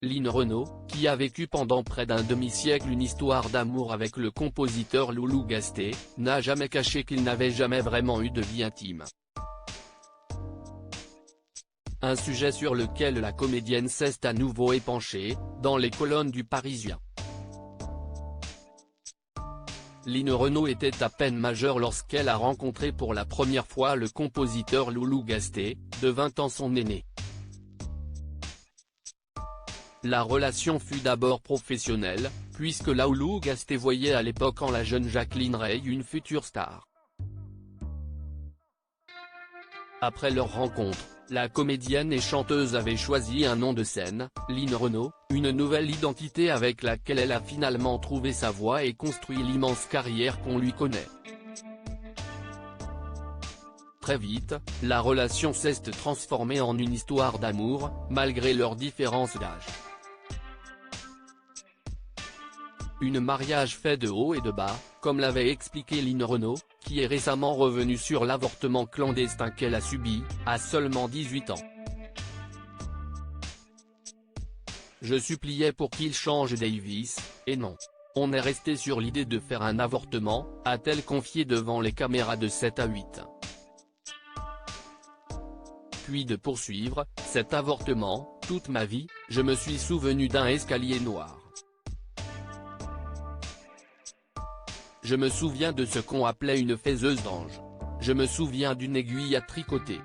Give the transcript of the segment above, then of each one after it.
Line Renaud, qui a vécu pendant près d'un demi-siècle une histoire d'amour avec le compositeur Loulou Gasté, n'a jamais caché qu'il n'avait jamais vraiment eu de vie intime. Un sujet sur lequel la comédienne s'est à nouveau épanchée, dans les colonnes du Parisien. Line Renaud était à peine majeure lorsqu'elle a rencontré pour la première fois le compositeur Loulou Gasté, de 20 ans son aîné. La relation fut d'abord professionnelle, puisque Loulou Gasté voyait à l'époque en la jeune Jacqueline Rey une future star. Après leur rencontre, la comédienne et chanteuse avait choisi un nom de scène, Line Renaud, une nouvelle identité avec laquelle elle a finalement trouvé sa voie et construit l'immense carrière qu'on lui connaît. Très vite, la relation s'est transformée en une histoire d'amour, malgré leurs différences d'âge. Un mariage fait de haut et de bas, comme l'avait expliqué Line Renaud, qui est récemment revenue sur l'avortement clandestin qu'elle a subi, à seulement 18 ans. Je suppliais pour qu'il change Davis, et non. On est resté sur l'idée de faire un avortement, a-t-elle confié devant les caméras de 7 à 8. Puis de poursuivre, cet avortement, toute ma vie, je me suis souvenu d'un escalier noir. Je me souviens de ce qu'on appelait une faiseuse d'ange. Je me souviens d'une aiguille à tricoter.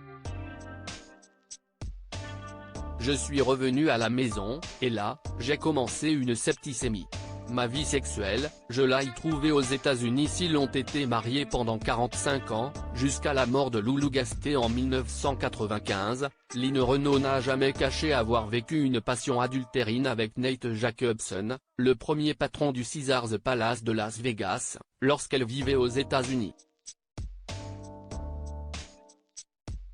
Je suis revenu à la maison, et là, j'ai commencé une septicémie. Ma vie sexuelle, je l'ai trouvée aux États-Unis. S'ils ont été mariés pendant 45 ans, jusqu'à la mort de Loulou Gasté en 1995, Line Renaud n'a jamais caché avoir vécu une passion adultérine avec Nate Jacobson, le premier patron du Caesars Palace de Las Vegas, lorsqu'elle vivait aux États-Unis.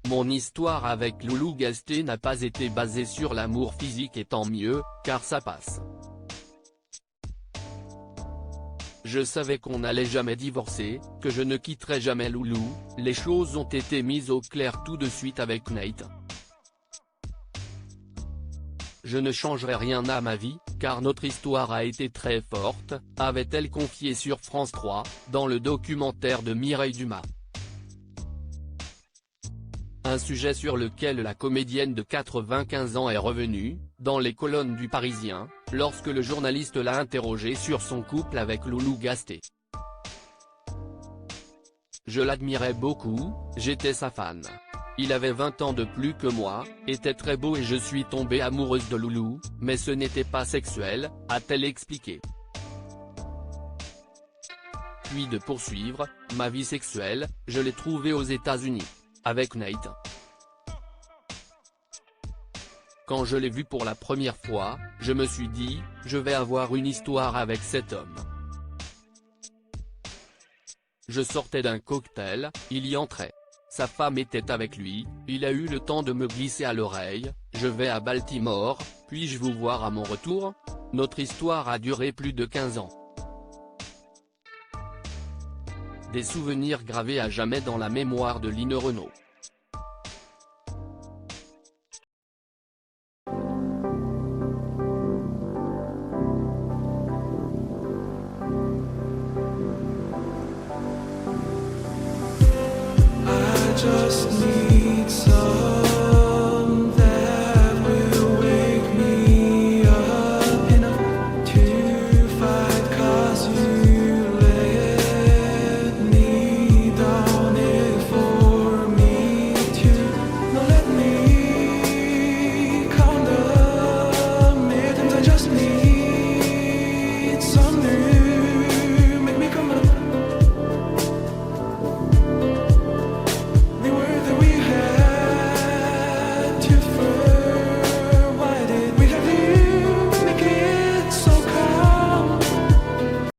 Mon histoire avec Loulou Gasté n'a pas été basée sur l'amour physique et tant mieux, car ça passe. Je savais qu'on n'allait jamais divorcer, que je ne quitterais jamais Loulou. Les choses ont été mises au clair tout de suite avec Nate. Je ne changerai rien à ma vie, car notre histoire a été très forte, avait-elle confié sur France 3, dans le documentaire de Mireille Dumas. Un sujet sur lequel la comédienne de 95 ans est revenue, dans les colonnes du Parisien, lorsque le journaliste l'a interrogée sur son couple avec Loulou Gasté. Je l'admirais beaucoup, j'étais sa fan. Il avait 20 ans de plus que moi, était très beau et je suis tombée amoureuse de Loulou, mais ce n'était pas sexuel, a-t-elle expliqué. Puis de poursuivre, ma vie sexuelle, je l'ai trouvée aux États-Unis. Avec Nate. Quand je l'ai vu pour la première fois, je me suis dit, je vais avoir une histoire avec cet homme. Je sortais d'un cocktail, il y entrait. Sa femme était avec lui, il a eu le temps de me glisser à l'oreille, je vais à Baltimore, puis-je vous voir à mon retour? Notre histoire a duré plus de 15 ans. Des souvenirs gravés à jamais dans la mémoire de Line Renaud. I just need some